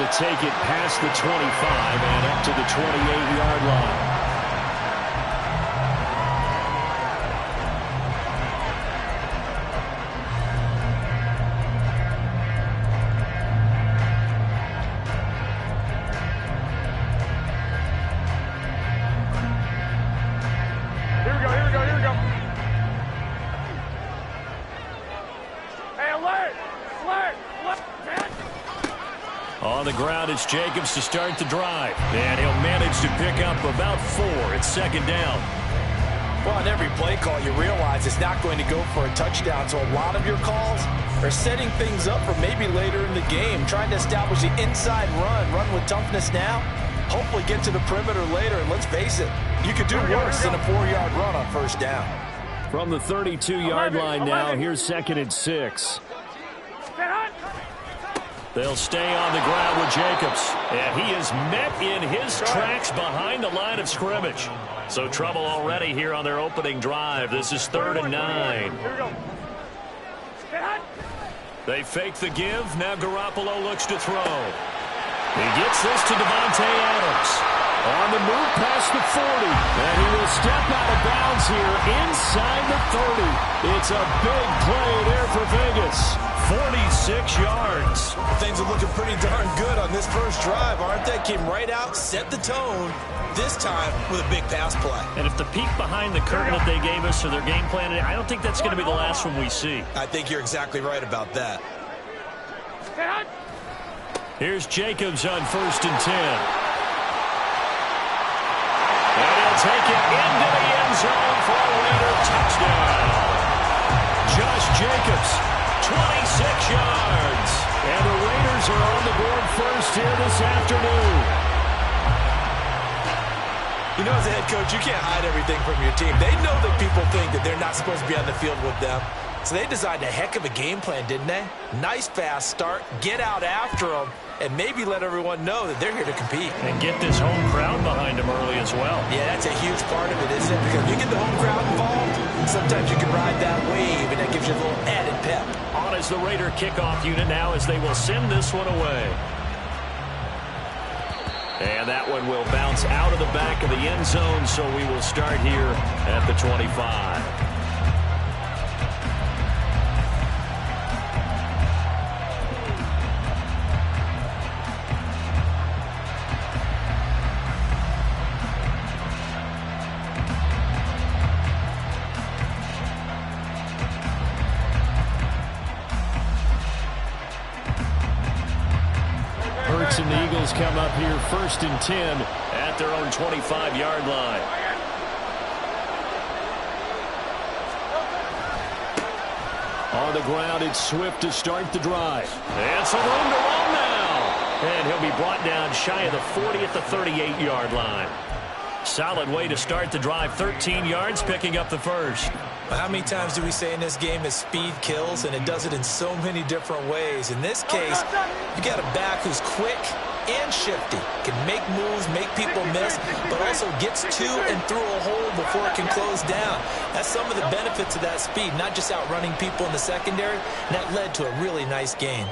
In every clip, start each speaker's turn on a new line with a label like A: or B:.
A: to take it past the 25 and up to the 28-yard line. On the ground, it's Jacobs to start the drive. And he'll manage to pick up about 4. It's second down.
B: Well, on every play call, you realize it's not going to go for a touchdown. So a lot of your calls are setting things up for maybe later in the game, trying to establish the inside run with toughness now, hopefully get to the perimeter later. And let's face it, you could do worse than a 4-yard run on first down.
A: From the 32-yard line now, here's second and 6. They'll stay on the ground with Jacobs. And he is met in his tracks behind the line of scrimmage. So trouble already here on their opening drive. This is 3rd and 9. They fake the give. Now Garoppolo looks to throw. He gets this to Devontae Adams. On the move past the 40. And he will step out of bounds here inside the 30. It's a big play there for Vegas. 46 yards.
B: Things are looking pretty darn good on this first drive, aren't they? Came right out, set the tone, this time with a big pass play.
A: And if the peek behind the curtain that they gave us or their game plan, I don't think that's going to be the last one we see.
B: I think you're exactly right about that.
A: Here's Jacobs on 1st and 10. And he'll take it into the end zone for a Raider touchdown. Josh Jacobs, 26 yards. And the Raiders are on the board first here this afternoon.
B: You know, as a head coach, you can't hide everything from your team. They know that people think that they're not supposed to be on the field with them. So they designed a heck of a game plan, didn't they? Nice fast start, get out after them, and maybe let everyone know that they're here to compete.
A: And get this home crowd behind them early as well.
B: Yeah, that's a huge part of it, isn't it? Because you get the home crowd involved, sometimes you can ride that wave, and that gives you a little added pep.
A: On is the Raider kickoff unit now as they will send this one away. And that one will bounce out of the back of the end zone, so we will start here at the 25. And the Eagles come up here 1st and 10 at their own 25-yard line. On the ground, it's Swift to start the drive. And some room to run now. And he'll be brought down shy of the 40 at the 38-yard line. Solid way to start the drive. 13 yards, picking up the first.
B: How many times do we say in this game is speed kills, and it does it in so many different ways. In this case, you got a back who's quick and shifty, can make moves, make people miss, but also gets to and through a hole before it can close down. That's some of the benefits of that speed, not just outrunning people in the secondary, and that led to a really nice game.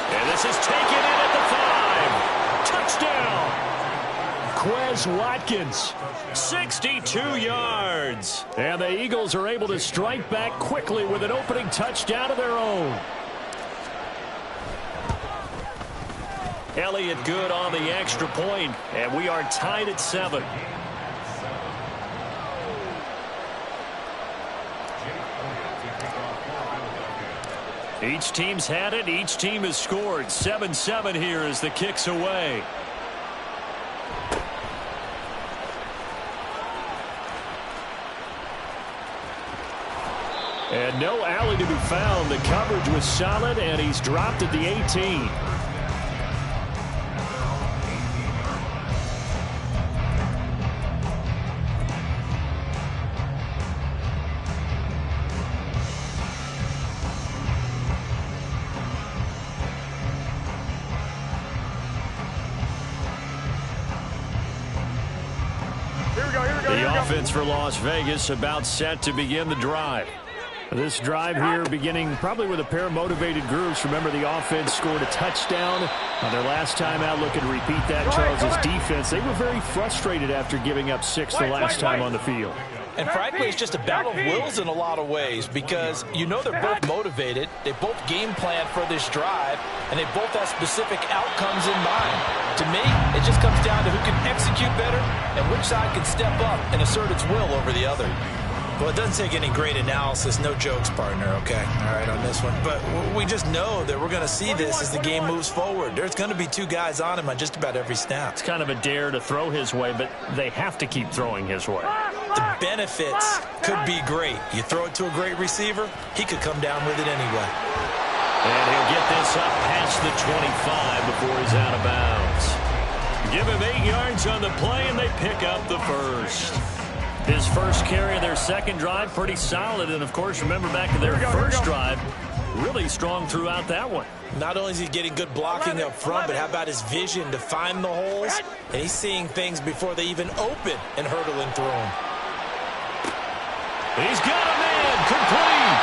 A: And this is taken in at the 5. Touchdown! Quez Watkins, 62 yards. And the Eagles are able to strike back quickly with an opening touchdown of their own. Elliott good on the extra point, and we are tied at 7. Each team's had it. Each team has scored. 7-7 here as the kick's away. And no alley to be found. The coverage was solid, and he's dropped at the 18. The offense for Las Vegas about set to begin the drive. This drive here beginning probably with a pair of motivated groups. Remember, the offense scored a touchdown on their last time out. Looking to repeat that. Charles' defense, they were very frustrated after giving up 6 the last time on the field.
B: And frankly, it's just a battle of wills in a lot of ways because you know they're both motivated. They both game plan for this drive, and they both have specific outcomes in mind. To me, it just comes down to who can execute better and which side can step up and assert its will over the other. Well, it doesn't take any great analysis. No jokes, partner, okay? All right, on this one. But we just know that we're going to see this as the game moves forward. There's going to be 2 guys on him on just about every snap.
A: It's kind of a dare to throw his way, but they have to keep throwing his way.
B: The benefits could be great. You throw it to a great receiver, he could come down with it anyway.
A: And he'll get this up past the 25 before he's out of bounds. Give him 8 yards on the play, and they pick up the first. His first carry of their second drive, pretty solid. And, of course, remember back to their first drive, really strong throughout that one.
B: Not only is he getting good blocking up front, but how about his vision to find the holes? And he's seeing things before they even open and hurdling through them.
A: He's got a man, complete.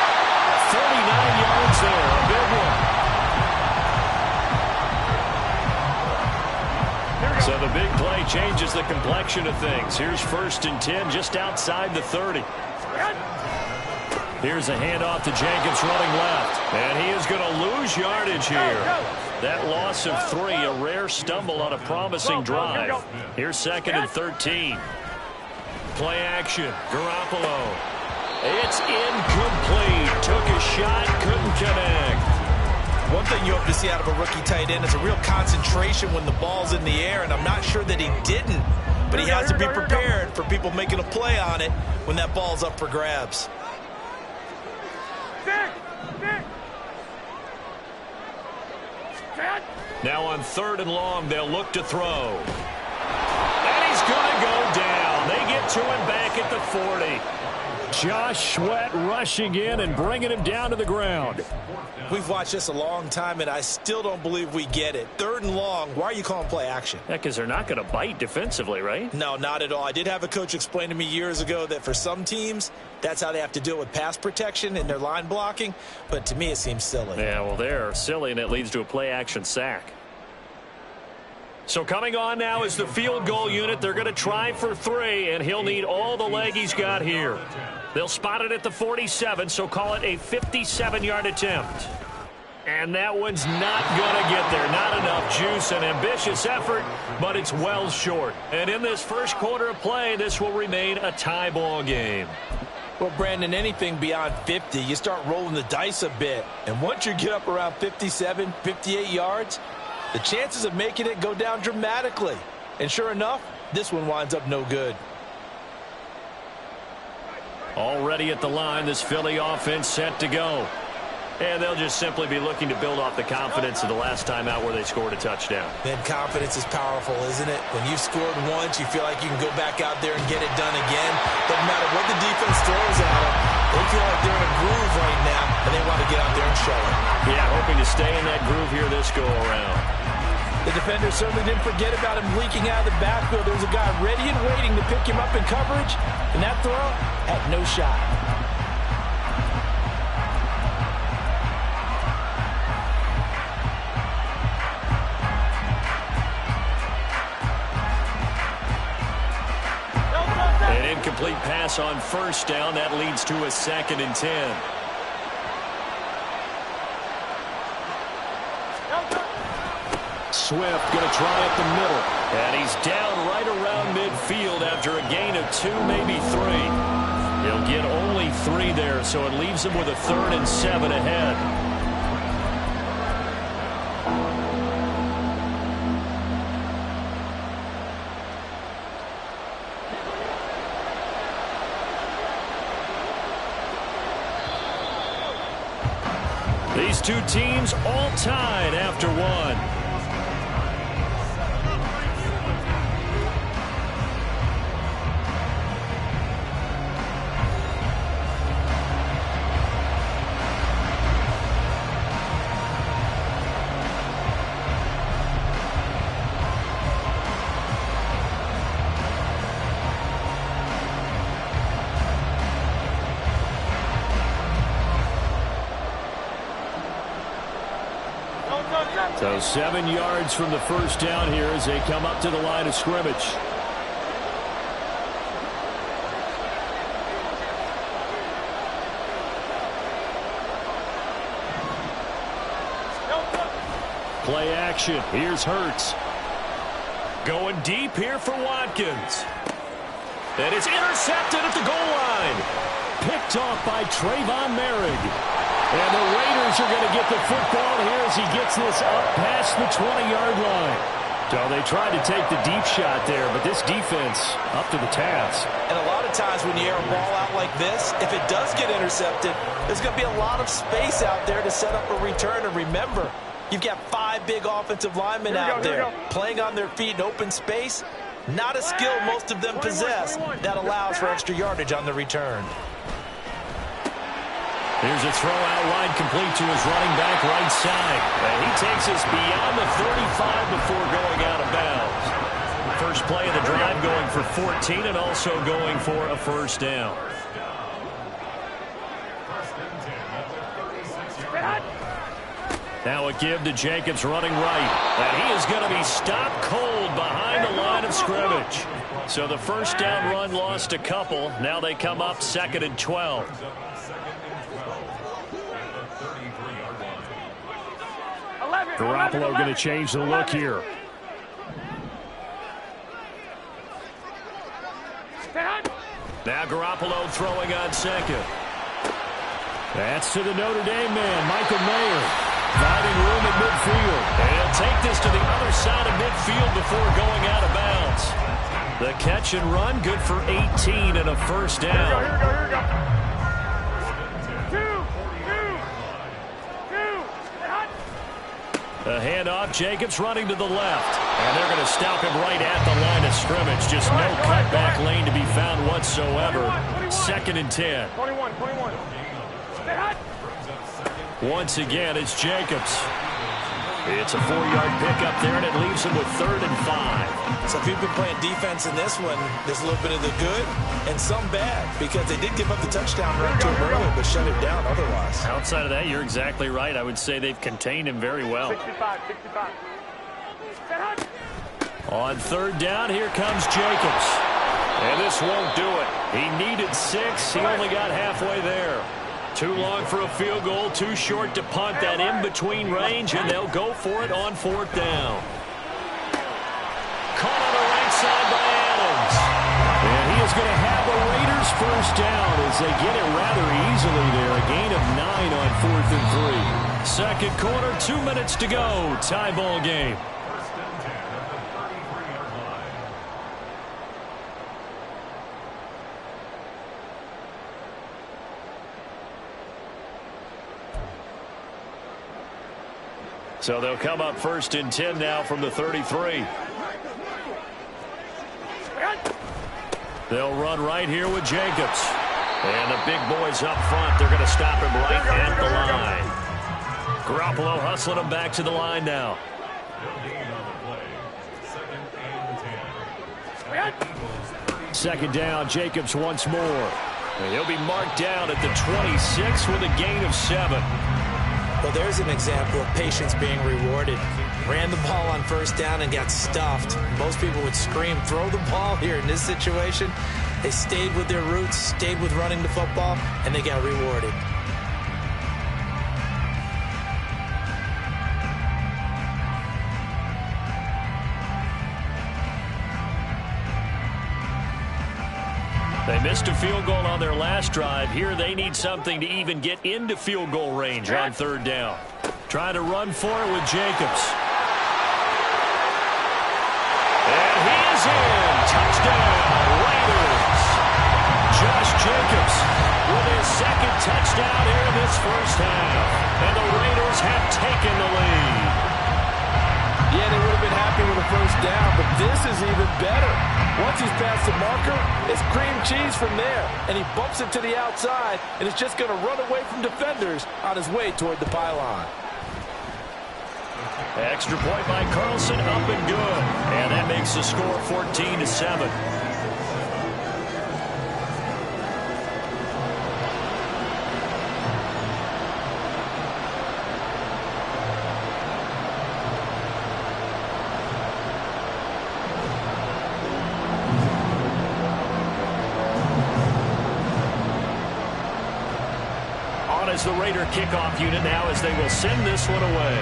A: 39 yards there, a big one. So the big play changes the complexion of things. Here's 1st and 10 just outside the 30. Here's a handoff to Jenkins running left. And he is going to lose yardage here. That loss of 3, a rare stumble on a promising drive. Here's 2nd and 13. Play action. Garoppolo. It's incomplete. Took a shot, couldn't connect.
B: One thing you hope to see out of a rookie tight end is a real concentration when the ball's in the air, and I'm not sure that he didn't, but he has to be prepared for people making a play on it when that ball's up for grabs.
A: Now on 3rd and long, they'll look to throw. And he's going to go down. They get to him back at the 40. Josh Sweat rushing in and bringing him down to the ground.
B: We've watched this a long time, and I still don't believe we get it. 3rd and long, why are you calling play action?
A: Yeah, because they're not going to bite defensively, right?
B: No, not at all. I did have a coach explain to me years ago that for some teams, that's how they have to deal with pass protection and their line blocking. But to me, it seems silly.
A: Yeah, well, they're silly, and it leads to a play action sack. So coming on now is the field goal unit. They're going to try for 3, and he'll need all the leg he's got here. They'll spot it at the 47, so call it a 57-yard attempt. And that one's not going to get there. Not enough juice. An ambitious effort, but it's well short. And in this first quarter of play, this will remain a tie ball game.
B: Well, Brandon, anything beyond 50, you start rolling the dice a bit. And once you get up around 57, 58 yards, the chances of making it go down dramatically. And sure enough, this one winds up no good.
A: Already at the line, this Philly offense set to go. And they'll just simply be looking to build off the confidence of the last time out where they scored a touchdown.
B: Then confidence is powerful, isn't it? When you've scored once, you feel like you can go back out there and get it done again. Doesn't matter what the defense throws at them. They feel like they're in a groove right now, and they want to get out there and show it.
A: Yeah, hoping to stay in that groove here this go-around.
B: The defender certainly didn't forget about him leaking out of the backfield. There was a guy ready and waiting to pick him up in coverage, and that throw had no shot.
A: An incomplete pass on 1st down. That leads to a 2nd and 10. Swift going to try up the middle. And he's down right around midfield after a gain of 2, maybe 3. He'll get only 3 there, so it leaves him with a 3rd and 7 ahead. These two teams all tied after 1. So 7 yards from the first down here as they come up to the line of scrimmage. Play action. Here's Hurts. Going deep here for Watkins. And it's intercepted at the goal line. Picked off by Trayvon Merrick. And the Raiders are going to get the football here as he gets this up past the 20-yard line. So they tried to take the deep shot there, but this defense up to the task.
B: And a lot of times when you air a ball out like this, if it does get intercepted, there's going to be a lot of space out there to set up a return. And remember, you've got 5 big offensive linemen out there playing on their feet in open space. Not a skill most of them possess that allows for extra yardage on the return.
A: Here's a throw out wide, complete to his running back right side. And he takes us beyond the 35 before going out of bounds. First play of the drive going for 14 and also going for a first down. Now a give to Jacobs running right. And he is going to be stopped cold behind the line of scrimmage. So the first down run lost a couple. Now they come up 2nd and 12. Garoppolo going to change the look here. Now Garoppolo throwing on second. That's to the Notre Dame man, Michael Mayer. Finding room at midfield. And he'll take this to the other side of midfield before going out of bounds. The catch and run, good for 18 and a first down.
C: Here we go.
A: A handoff, Jacobs running to the left. And they're going to stop him right at the line of scrimmage. Just no cutback lane to be found whatsoever. 2nd and 10.
C: 21.
A: Once again, it's Jacobs. It's a 4-yard pickup there, and it leaves him with 3rd and 5.
B: So if you've been playing defense in this one, there's a little bit of the good and some bad, because they did give up the touchdown run to him early, but shut him down otherwise.
A: Outside of that, you're exactly right. I would say they've contained him very well.
C: 65.
A: On 3rd down, here comes Jacobs. And this won't do it. He needed 6. He only got halfway there. Too long for a field goal, too short to punt that in-between range, and they'll go for it on 4th down. Caught on the right side by Adams. And he is going to have the Raiders first down as they get it rather easily there. A gain of 9 on 4th and 3. Second quarter, 2 minutes to go. Tie ball game. So they'll come up 1st and 10 now from the 33. They'll run right here with Jacobs. And the big boys up front, they're going to stop him right at the line. Garoppolo hustling him back to the line now. Second down, Jacobs once more. And he'll be marked down at the 26 with a gain of 7.
B: Well, there's an example of patience being rewarded. Ran the ball on 1st down and got stuffed. Most people would scream, throw the ball here. In this situation, they stayed with their roots, stayed with running the football, and they got rewarded.
A: They missed a field goal on their last drive. Here they need something to even get into field goal range on 3rd down. Trying to run for it with Jacobs. And he is in. Touchdown, Raiders. Josh Jacobs with his 2nd touchdown here in this first half. And the Raiders have taken the lead.
D: Yeah, they would have been happy with the first down, but this is even better. Once he's past the marker, it's cream cheese from there. And he bumps it to the outside, and it's just going to run away from defenders on his way toward the pylon.
A: Extra point by Carlson, up and good. And that makes the score 14-7. as the Raider kickoff unit now as they will send this one away.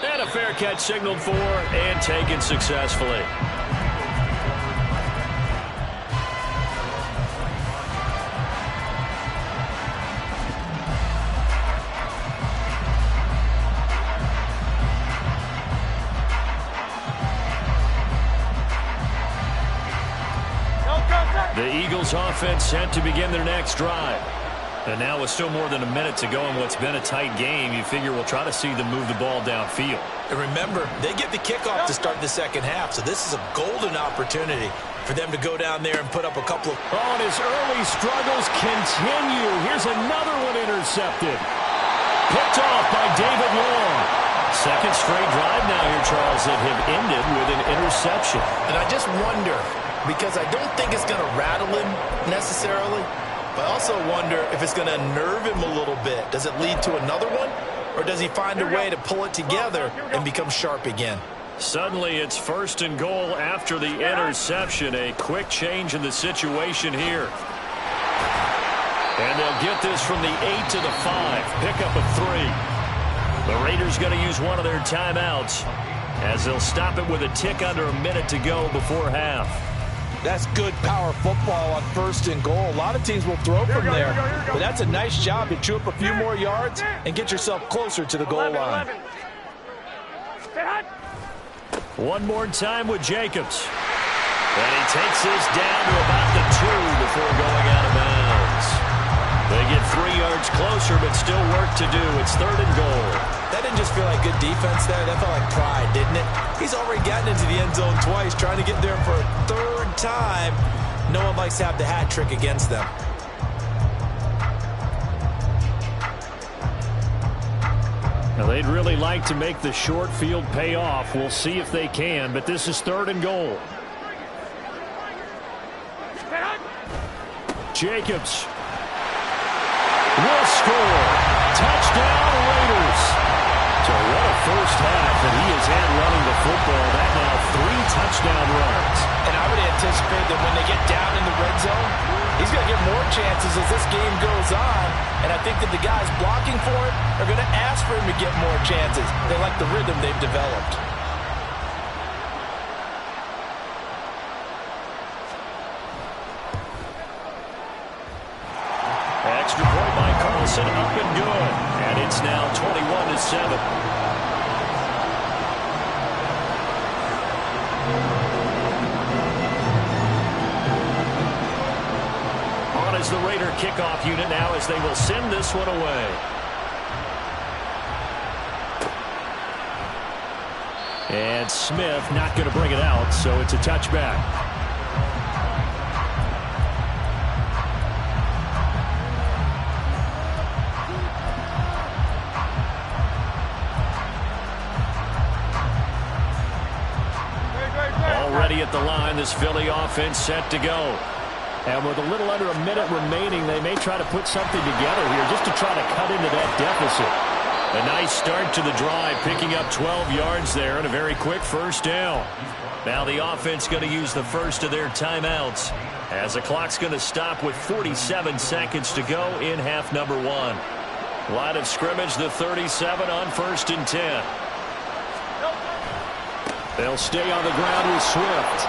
A: And a fair catch signaled for and taken successfully. The Eagles offense set to begin their next drive. And now with still more than a minute to go in what's been a tight game, you figure we'll try to see them move the ball downfield.
B: And remember, they get the kickoff to start the second half, so this is a golden opportunity for them to go down there and put up a couple of...
A: Oh, and his early struggles continue. Here's another one intercepted. Picked off by David Long. Second straight drive now here, Charles, that have ended with an interception.
B: And I just wonder, because I don't think it's going to rattle him necessarily, but I also wonder if it's going to nerve him a little bit. Does it lead to another one? Or does he find a way to pull it together and become sharp again?
A: Suddenly it's 1st and goal after the interception. A quick change in the situation here. And they'll get this from the 8 to the 5. Pickup of 3. The Raiders going to use one of their timeouts as they'll stop it with a tick under a minute to go before half.
D: That's good power football on 1st and goal. A lot of teams will throw from there, but that's a nice job to chew up a few more yards and get yourself closer to the goal line.
A: One more time with Jacobs. And he takes this down to about the 2 before going out of bounds. They get 3 yards closer, but still work to do. It's 3rd and goal.
B: That didn't just feel like good defense there. That felt like pride, didn't it? He's already gotten into the end zone twice, trying to get there for a 3rd time. No one likes to have the hat trick against them.
A: Now, they'd really like to make the short field pay off. We'll see if they can, but this is 3rd and goal. Jacobs will score. Touchdown, Raiders. So what a first half that he has had running the football. That now 3 touchdown runs.
D: And I would anticipate that when they get down in the red zone, he's going to get more chances as this game goes on. And I think that the guys blocking for it are going to ask for him to get more chances. They like the rhythm they've developed.
A: Extra point by Carlson, up and good. And it's now 21-7. On is the Raider kickoff unit now as they will send this one away. And Smith not going to bring it out, so it's a touchback. Already at the line, this Philly offense set to go. And with a little under a minute remaining, they may try to put something together here just to try to cut into that deficit. A nice start to the drive, picking up 12 yards there and a very quick first down. Now the offense going to use the first of their timeouts as the clock's going to stop with 47 seconds to go in half number 1. Line of scrimmage, the 37 on 1st and 10. They'll stay on the ground with Swift.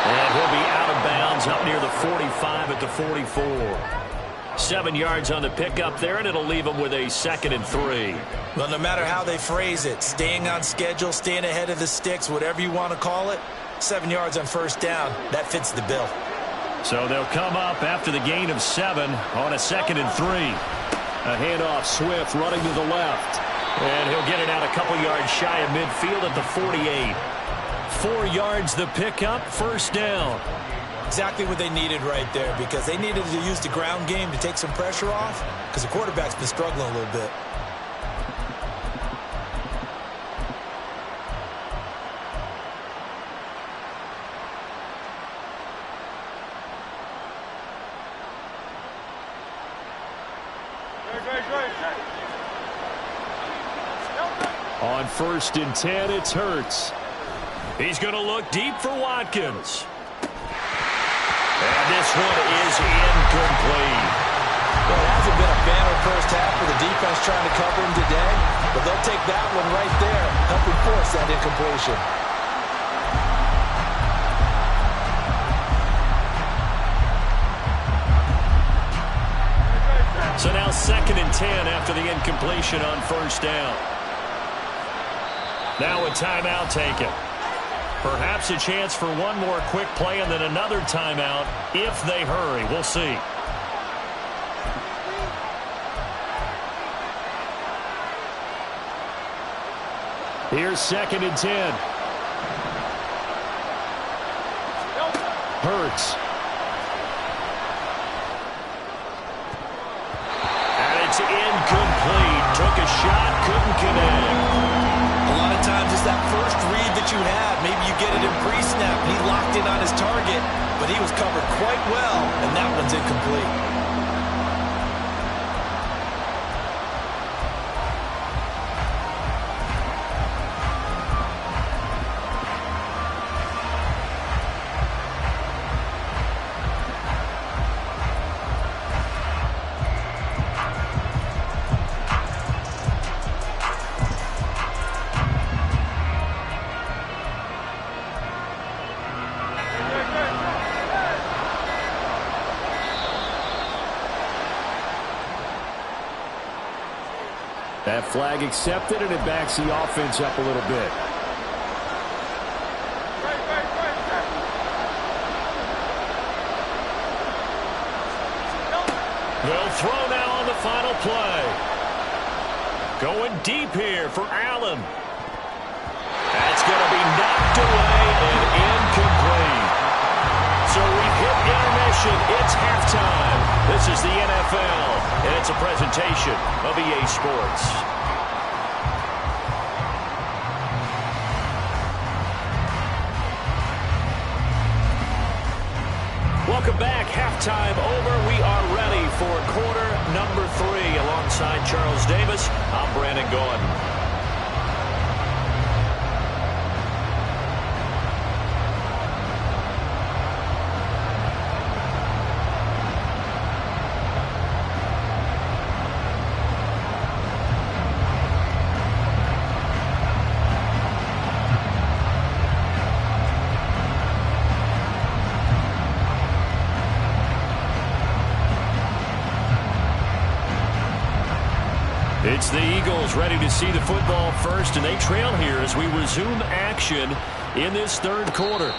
A: And he'll be out of bounds up near the 45 at the 44. 7 yards on the pickup there, and it'll leave them with a 2nd and 3.
B: Well, no matter how they phrase it, staying on schedule, staying ahead of the sticks, whatever you want to call it, 7 yards on 1st down, that fits the bill.
A: So they'll come up after the gain of 7 on a 2nd and 3. A handoff, Swift running to the left. And he'll get it out a couple yards shy of midfield at the 48. 4 yards the pickup, 1st down.
B: Exactly what they needed right there, because they needed to use the ground game to take some pressure off, because the quarterback's been struggling a little bit.
A: On 1st and 10, it's Hurts. He's going to look deep for Watkins. And this one is incomplete.
B: Well, it hasn't been a banner first half for the defense trying to cover him today, but they'll take that one right there, helping force that incompletion.
A: So now 2nd and 10 after the incompletion on first down. Now a timeout taken. Perhaps a chance for one more quick play and then another timeout if they hurry. We'll see. Here's 2nd and 10. Hurts. And it's incomplete. Took a shot, couldn't connect.
B: A lot of times it's that first read that you have. Maybe you get it in pre-snap. He locked in on his target, but he was covered quite well, and that one's incomplete.
A: That flag accepted, and it backs the offense up a little bit. They'll throw now on the final play. Going deep here for Allen. That's going to be knocked away and incomplete. So we've hit intermission. It's halftime. This is the NFL, and it's a presentation of EA Sports. Welcome back. Halftime over. We are ready for quarter number 3. Alongside Charles Davis, I'm Brandon Gaudin. It's the Eagles ready to see the football first, and they trail here as we resume action in this third quarter.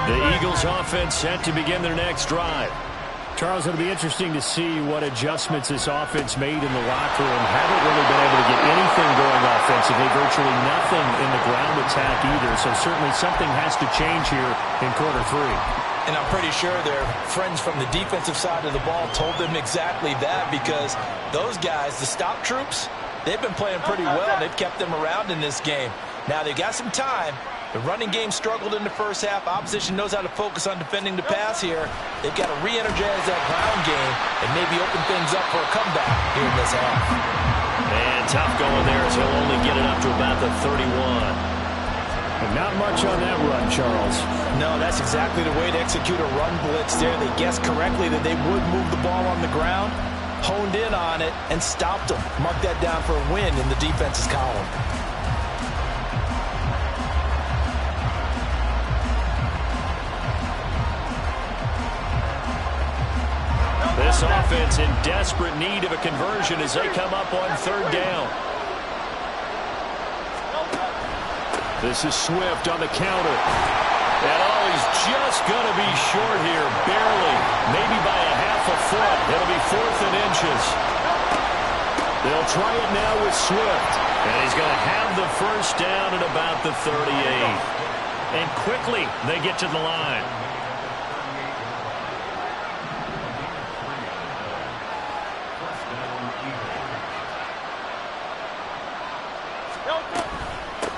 A: The Eagles offense set to begin their next drive. Charles, it'll be interesting to see what adjustments this offense made in the locker room. Haven't really been able to get anything going offensively, virtually nothing in the ground attack either. So certainly something has to change here in quarter 3.
B: And I'm pretty sure their friends from the defensive side of the ball told them exactly that, because those guys, the stop troops, they've been playing pretty well. They've kept them around in this game. Now they've got some time. The running game struggled in the first half. Opposition knows how to focus on defending the pass here. They've got to re-energize that ground game and maybe open things up for a comeback here in this half.
A: And tough going there as he'll only get it up to about the 31. And not much on that run, Charles.
B: No, that's exactly the way to execute a run blitz there. They guessed correctly that they would move the ball on the ground, honed in on it, and stopped them. Mark that down for a win in the defense's column.
A: This offense in desperate need of a conversion as they come up on third down. This is Swift on the counter. And he's just going to be short here, barely, maybe by a half a foot. It'll be 4th and inches. They'll try it now with Swift. And he's going to have the first down at about the 38. And quickly they get to the line.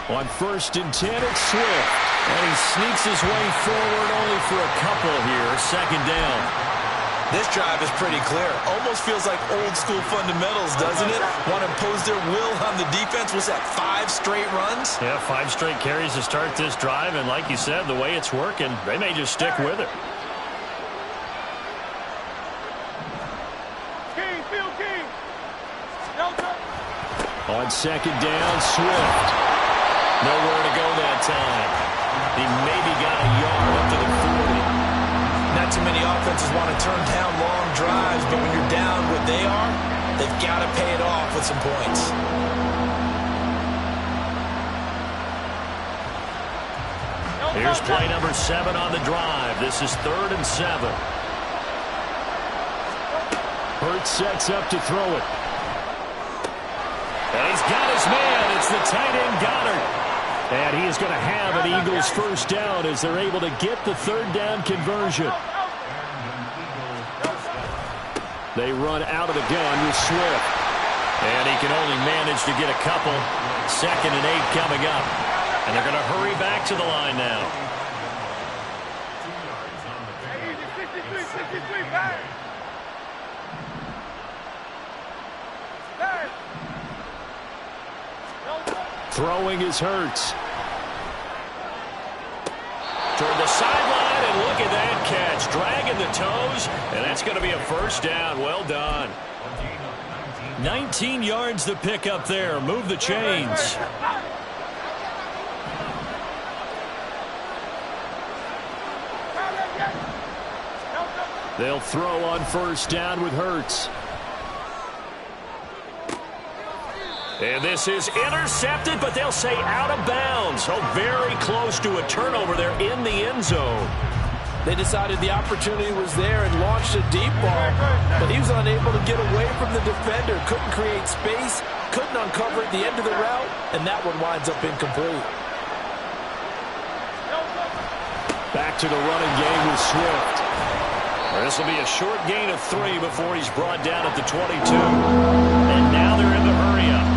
A: On 1st and 10, it's Swift. And he sneaks his way forward only for a couple here. Second down.
B: This drive is pretty clear. Almost feels like old school fundamentals, doesn't it? Want to impose their will on the defense. Was that 5 straight runs?
A: Yeah, 5 straight carries to start this drive. And like you said, the way it's working, they may just stick with it. On second down, Swift. Nowhere to go that time. He maybe got a yard up to the 40.
B: Not too many offenses want to turn down long drives, but when you're down what they are, they've got to pay it off with some points.
A: Here's play number 7 on the drive. This is 3rd and 7. Hurts sets up to throw it. And he's got his man. It's the tight end Goddard. And he is going to have an Eagles first down as they're able to get the 3rd down conversion. They run out of the gun with Swift. And he can only manage to get a couple. 2nd and 8 coming up. And they're going to hurry back to the line now. Throwing is Hurts. Toward the sideline, and look at that catch. Dragging the toes, and that's going to be a first down. Well done. 19 yards to pick up there. Move the chains. They'll throw on first down with Hurts. And this is intercepted, but they'll say out of bounds. So very close to a turnover there in the end zone.
D: They decided the opportunity was there and launched a deep ball, but he was unable to get away from the defender. Couldn't create space, couldn't uncover at the end of the route, and that one winds up incomplete.
A: Back to the running game with Swift. This will be a short gain of 3 before he's brought down at the 22. And now they're in the hurry-up.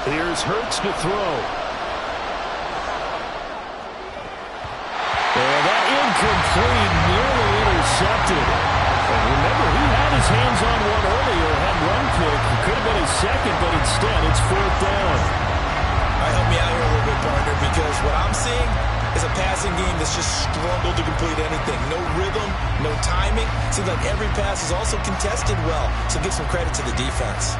A: Here's Hurts to throw. And that incomplete, nearly intercepted. And remember, he had his hands on one earlier, had run pick. It could have been his second, but instead it's 4th down.
B: All right, help me out here a little bit, partner, because what I'm seeing is a passing game that's just struggled to complete anything. No rhythm, no timing. Seems like every pass is also contested well, so give some credit to the defense.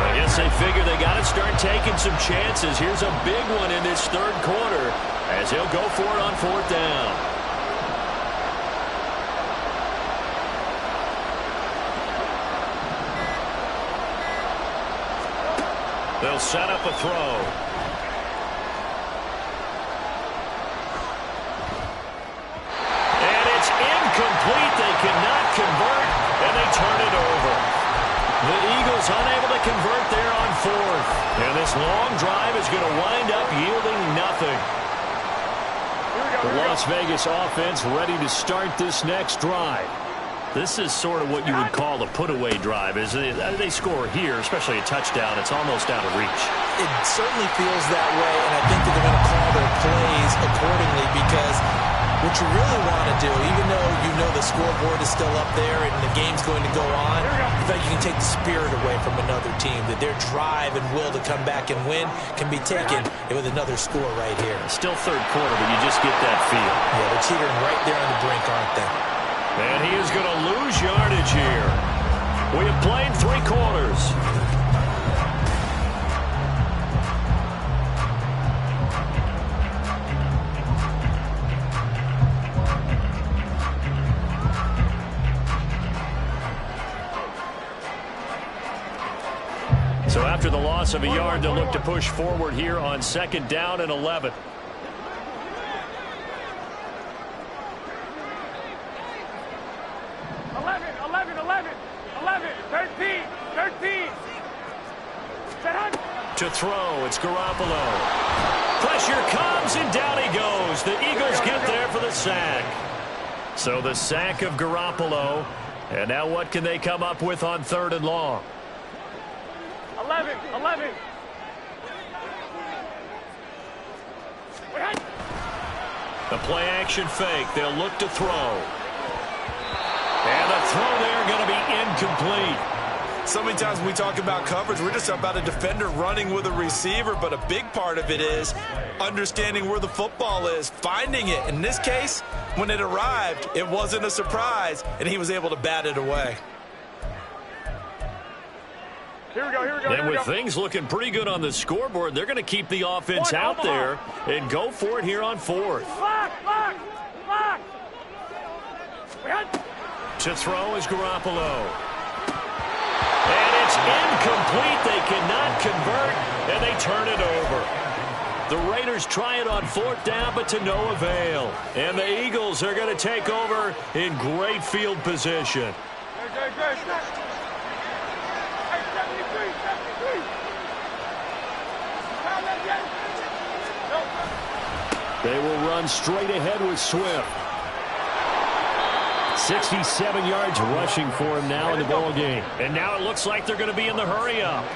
A: I guess they figure they got to start taking some chances. Here's a big one in this 3rd quarter as he'll go for it on 4th down. They'll set up a throw. And it's incomplete. They cannot convert, and they turn it over. The Eagles unable to convert there on 4th. And this long drive is going to wind up yielding nothing. The Las Vegas offense ready to start this next drive. This is sort of what you would call a put-away drive. As they score here, especially a touchdown, it's almost out of reach.
B: It certainly feels that way, and I think that they're going to call their plays accordingly because what you really want to do, even though you know the scoreboard is still up there and the game's going to go on, in fact, you can take the spirit away from another team, that their drive and will to come back and win can be taken with another score right here.
A: Still 3rd quarter, but you just get that feel.
B: Yeah, they're teetering right there on the brink, aren't they?
A: And he is going to lose yardage here. We have played 3 quarters. So after the loss of a yard, they'll look to push forward here on 2nd down and 11. To throw, it's Garoppolo. Pressure comes, and down he goes. The Eagles get there for the sack. So the sack of Garoppolo, And now what can they come up with on 3rd and long?
C: 11.
A: The play action fake. They'll look to throw. And the throw there going to be incomplete.
B: So many times when we talk about coverage, we're just about a defender running with a receiver, but a big part of it is understanding where the football is, finding it. In this case, when it arrived, it wasn't a surprise, and he was able to bat it away.
C: Here we go.
A: And with things looking pretty good on the scoreboard, they're going to keep the offense out there and go for it here on 4th.
C: Lock.
A: To throw is Garoppolo. And it's incomplete. They cannot convert, and they turn it over. The Raiders try it on 4th down, but to no avail. And the Eagles are going to take over in great field position.
C: Good. Hey, 73.
A: They will run straight ahead with Swift. 67 yards rushing for him now in the ball game. And now it looks like they're going to be in the hurry-up.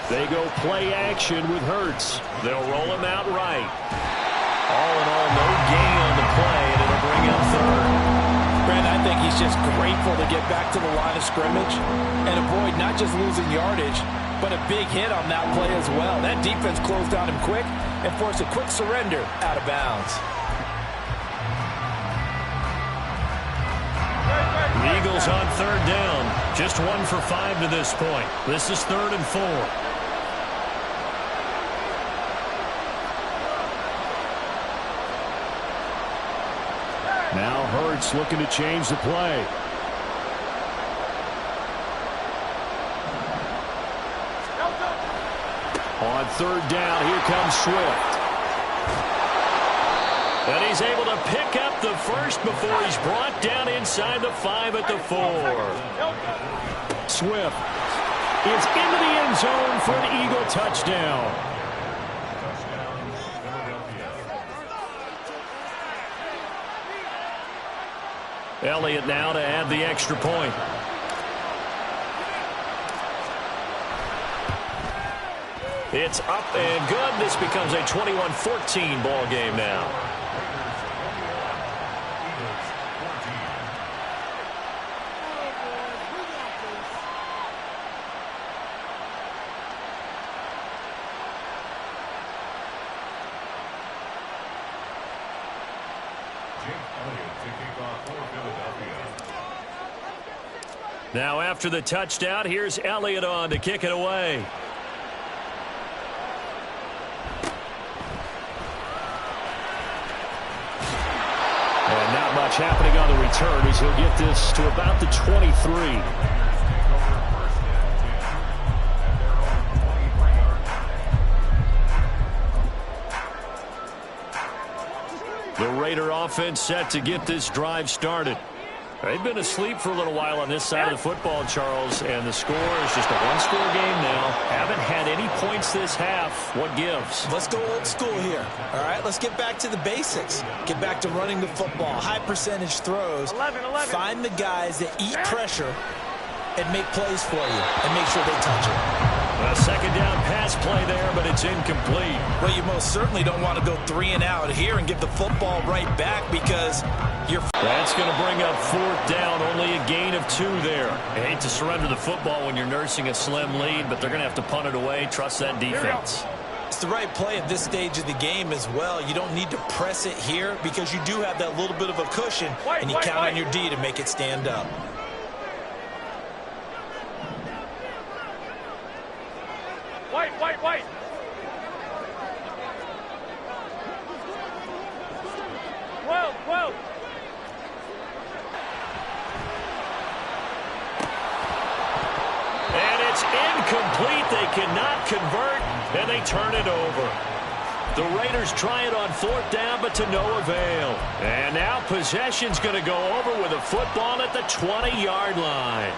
A: They go play action with Hurts. They'll roll him out right. All in all, no gain on the play, and it'll bring up 3rd.
D: Brent, I think he's just grateful to get back to the line of scrimmage and avoid not just losing yardage, but a big hit on that play as well. That defense closed on him quick and forced a quick surrender out of bounds.
A: The Eagles on 3rd down. Just 1 for 5 to this point. This is 3rd and 4. Now Hurts looking to change the play. On 3rd down, here comes Swift. And he's able to pick up the first before he's brought down inside the 5 at the 4. Swift is into the end zone for an Eagle touchdown. Elliott now to add the extra point. It's up and good. This becomes a 21-14 ball game now. Now after the touchdown, here's Elliott on to kick it away. And not much happening on the return as he'll get this to about the 23. The Raider offense set to get this drive started. They've been asleep for a little while on this side of the football, Charles, and the score is just a one-score game now. Haven't had any points this half. What gives?
B: Let's go old school here. All right, let's get back to the basics. Get back to running the football, high percentage throws.
C: 11.
B: Find the guys that eat pressure and make plays for you and make sure they touch it.
A: A second down pass play there, but it's incomplete.
B: Well, you most certainly don't want to go 3 and out here and give the football right back because you're...
A: That's going to bring up 4th down, only a gain of 2 there. I hate to surrender the football when you're nursing a slim lead, but they're going to have to punt it away. Trust that defense.
B: It's the right play at this stage of the game as well. You don't need to press it here because you do have that little bit of a cushion, and you count on your D to make it stand up.
C: White. Well.
A: And it's incomplete. They cannot convert, and they turn it over. The Raiders try it on 4th down, but to no avail. And now possession's going to go over with a football at the 20-yard line.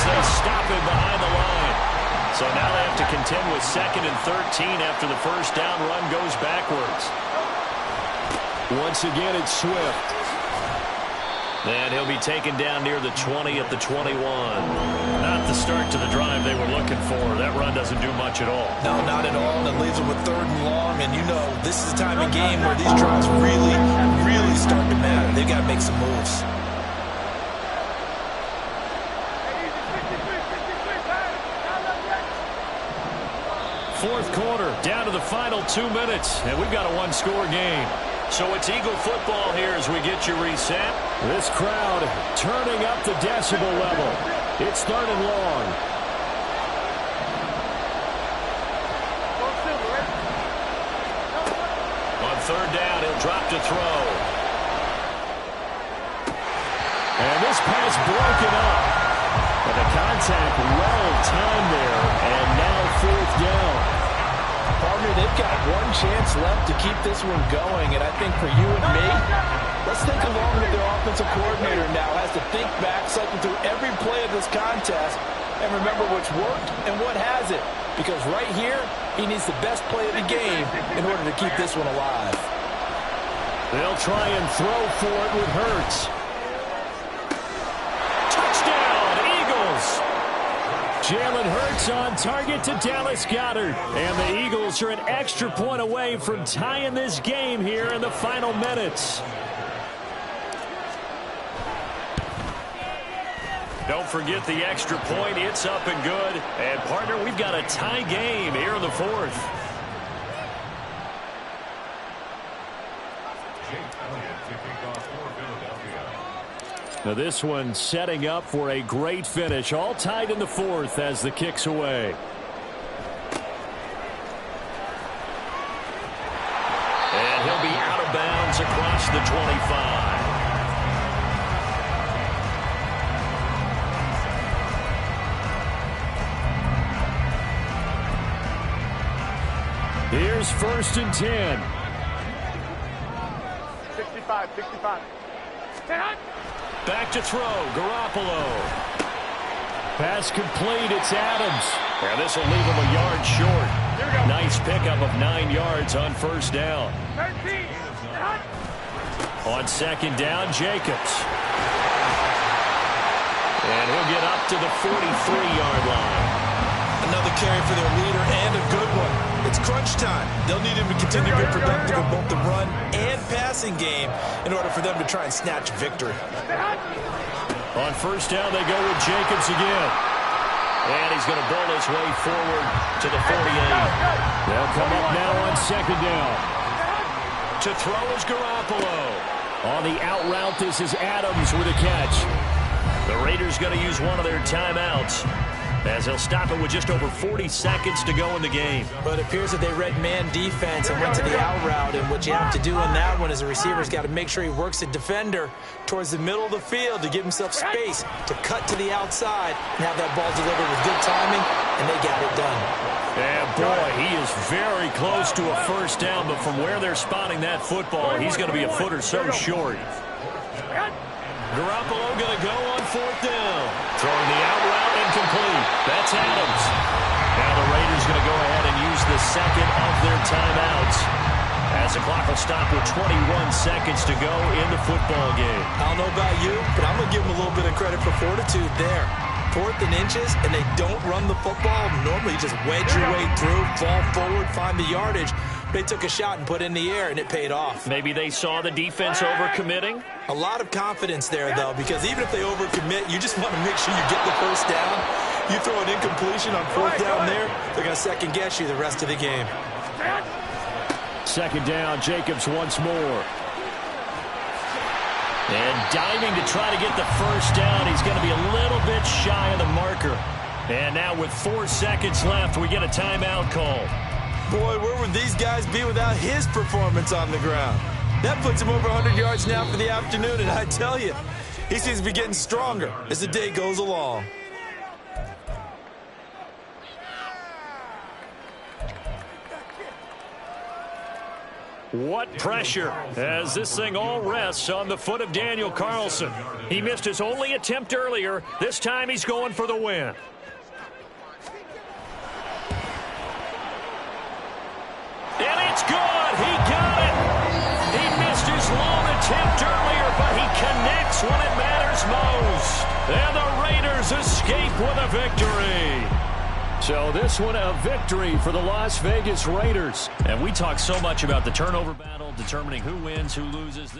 A: as they stop him behind the line. So now they have to contend with 2nd and 13 after the first down run goes backwards.
D: Once again, it's Swift.
A: And he'll be taken down near the 20 at the 21. Not the start to the drive they were looking for. That run doesn't do much at all.
B: No, not at all. And it leaves them with 3rd and long. And you know, this is the time of game where these drives really, really start to matter. They've got to make some moves.
A: Fourth quarter, down to the final 2 minutes, and we've got a one-score game. So it's Eagle football here as we get you reset.
D: This crowd turning up the decibel level. It's 3rd and long.
A: On 3rd down, he'll drop to throw.
D: And this pass broken up. But the contact well timed there, and now 4th down. Partner, they've got one chance left to keep this one going, and I think for you and me, let's think along with their offensive coordinator now has to think back, cycle through every play of this contest, and remember what's worked and what hasn't. Because right here, he needs the best play of the game in order to keep this one alive.
A: They'll try and throw for it with Hurts. Touchdown, Eagles!
D: Jalen Hurts on target to Dallas Goedert. And the Eagles are an extra point away from tying this game here in the final minutes.
A: Don't forget the extra point. It's up and good. And, partner, we've got a tie game here in the 4th.
D: Now this one setting up for a great finish. All tied in the 4th as the kick's away.
A: And he'll be out of bounds across the 25.
D: Here's 1st and 10.
C: 65.
A: Back to throw, Garoppolo.
D: Pass complete, it's Adams.
A: And this will leave him a yard short. Nice pickup of 9 yards on 1st down.
C: 13.
A: On 2nd down, Jacobs. And he'll get up to the 43-yard line.
B: Another carry for their leader and a good one. It's crunch time. They'll need him to continue to be productive in both the run and passing game in order for them to try and snatch victory.
A: On 1st down, they go with Jacobs again. And he's going to bowl his way forward to the 48.
D: They'll come up now on 2nd down.
A: To throw is Garoppolo.
D: On the out route, this is Adams with a catch.
A: The Raiders going to use one of their timeouts, as they'll stop it with just over 40 seconds to go in the game.
B: But it appears that they read man defense and went to the out route, and what you have to do in that one is the receiver's got to make sure he works the defender towards the middle of the field to give himself space to cut to the outside and have that ball delivered with good timing, and they got it done.
A: And boy, he is very close to a 1st down, but from where they're spotting that football, he's going to be a foot or so short. Garoppolo going to go on 4th down. Throwing the out route incomplete. That's Adams. Now the Raiders going to go ahead and use the 2nd of their timeouts, as the clock will stop with 21 seconds to go in the football game.
B: I don't know about you, but I'm going to give them a little bit of credit for fortitude there. 4th and inches, and they don't run the football. Normally, you just wedge your way through, fall forward, find the yardage. They took a shot and put it in the air, and it paid off.
A: Maybe they saw the defense overcommitting.
B: A lot of confidence there, though, because even if they overcommit, you just want to make sure you get the 1st down. You throw an incompletion on 4th down there, they're going to second-guess you the rest of the game.
D: 2nd down, Jacobs once more.
A: And diving to try to get the 1st down. He's going to be a little bit shy of the marker. And now with 4 seconds left, we get a timeout call.
B: Boy, where would these guys be without his performance on the ground? That puts him over 100 yards now for the afternoon, and I tell you, he seems to be getting stronger as the day goes along.
A: What pressure as this thing all rests on the foot of Daniel Carlson. He missed his only attempt earlier. This time he's going for the win. And it's good. He got it. He missed his lone attempt earlier, but he connects when it matters most. And the Raiders escape with a victory. So this one a victory for the Las Vegas Raiders. And we talk so much about the turnover battle, determining who wins, who loses.